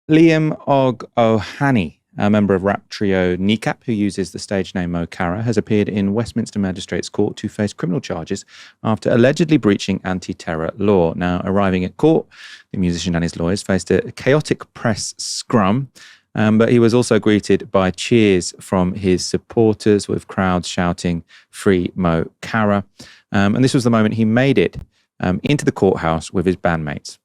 Liam O'Hany, a member of rap trio Kneecap, who uses the stage name Mo Cara, has appeared in Westminster Magistrates Court to face criminal charges after allegedly breaching anti-terror law. Now, arriving at court, the musician and his lawyers faced a chaotic press scrum, but he was also greeted by cheers from his supporters, with crowds shouting, "Free Mo Cara." And this was the moment he made it into the courthouse with his bandmates.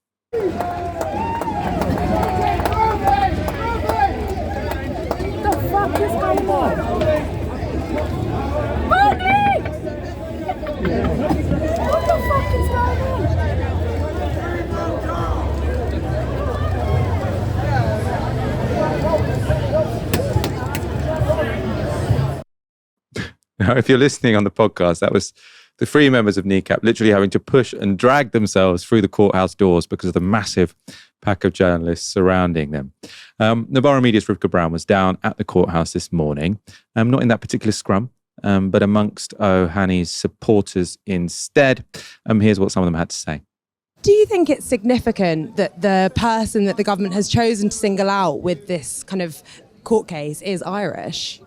Now, if you're listening on the podcast, that was the three members of Kneecap literally having to push and drag themselves through the courthouse doors because of the massive pack of journalists surrounding them. Novara Media's Rivka Brown was down at the courthouse this morning, not in that particular scrum, but amongst O'Hany's supporters instead. Here's what some of them had to say. Do you think it's significant that the person that the government has chosen to single out with this kind of court case is Irish?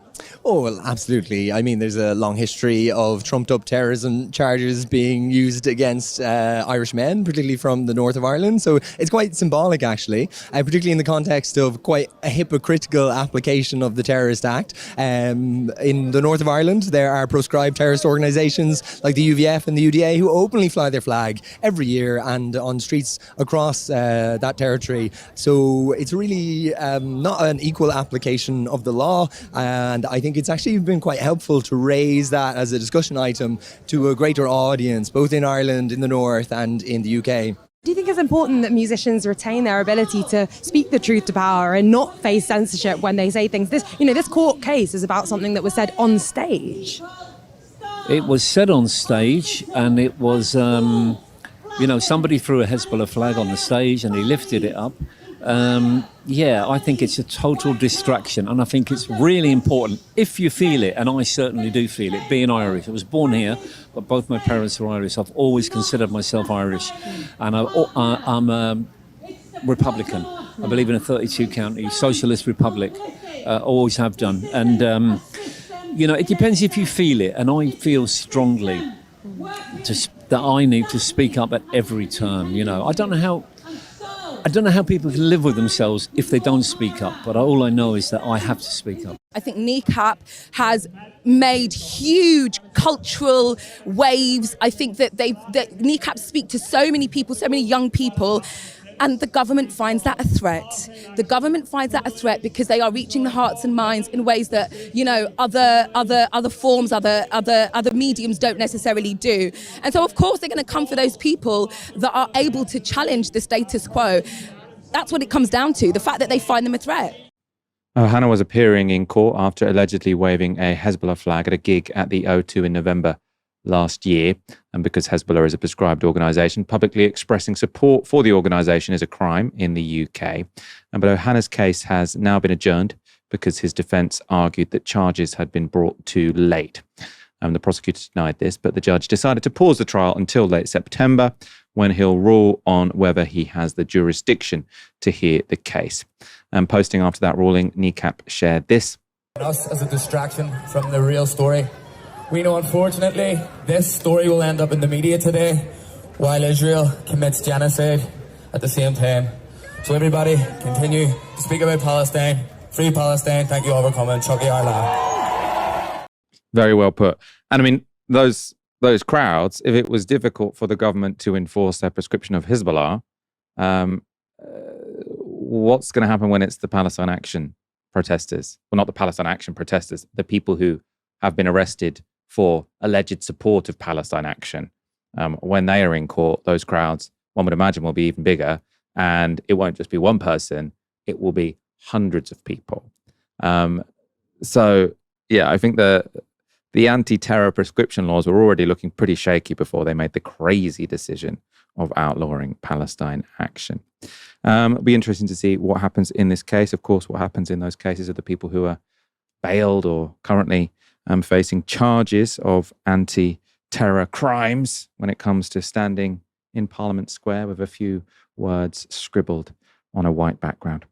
Oh, well, absolutely. I mean, there's a long history of trumped-up terrorism charges being used against Irish men, particularly from the north of Ireland. So it's quite symbolic, actually, particularly in the context of quite a hypocritical application of the Terrorist Act. In the north of Ireland, there are proscribed terrorist organisations like the UVF and the UDA who openly fly their flag every year and on streets across that territory. So it's really not an equal application of the law, and I think it's actually been quite helpful to raise that as a discussion item to a greater audience, both in Ireland, in the north and in the UK. Do you think it's important that musicians retain their ability to speak the truth to power and not face censorship when they say things? This court case is about something that was said on stage. It was said on stage, and it was, somebody threw a Hezbollah flag on the stage and he lifted it up. I think it's a total distraction, and I think it's really important if you feel it, and I certainly do feel it, being Irish. I was born here, but both my parents are Irish. I've always considered myself Irish, and I'm a Republican. I believe in a 32-county socialist republic, always have done. And, it depends if you feel it, and I feel strongly that I need to speak up at every turn. I don't know how people can live with themselves if they don't speak up, but all I know is that I have to speak up. I think Kneecap has made huge cultural waves. I think that Kneecap speak to so many people, so many young people, and the government finds that a threat. The government finds that a threat because they are reaching the hearts and minds in ways that, other forms, other mediums don't necessarily do. And so, of course, they're going to come for those people that are able to challenge the status quo. That's what it comes down to, the fact that they find them a threat. Hannah was appearing in court after allegedly waving a Hezbollah flag at a gig at the O2 in November last year. And because Hezbollah is a prescribed organisation, publicly expressing support for the organisation is a crime in the UK. But O'Hana's case has now been adjourned because his defence argued that charges had been brought too late. The prosecutor denied this, but the judge decided to pause the trial until late September, when he'll rule on whether he has the jurisdiction to hear the case. Posting after that ruling, Kneecap shared this. Us as a distraction from the real story. We know, unfortunately, this story will end up in the media today, while Israel commits genocide at the same time. So everybody, continue to speak about Palestine. Free Palestine. Thank you all for coming. Chucky Ireland. Very well put. And I mean, those crowds, if it was difficult for the government to enforce their prescription of Hezbollah, what's going to happen when it's the Palestine Action protesters? Well, not the Palestine Action protesters, the people who have been arrested for alleged support of Palestine Action. When they are in court, those crowds, one would imagine, will be even bigger. And it won't just be one person, it will be hundreds of people. I think the anti-terror prescription laws were already looking pretty shaky before they made the crazy decision of outlawing Palestine Action. It'll be interesting to see what happens in this case. Of course, what happens in those cases of the people who are bailed or currently facing charges of anti-terror crimes when it comes to standing in Parliament Square with a few words scribbled on a white background.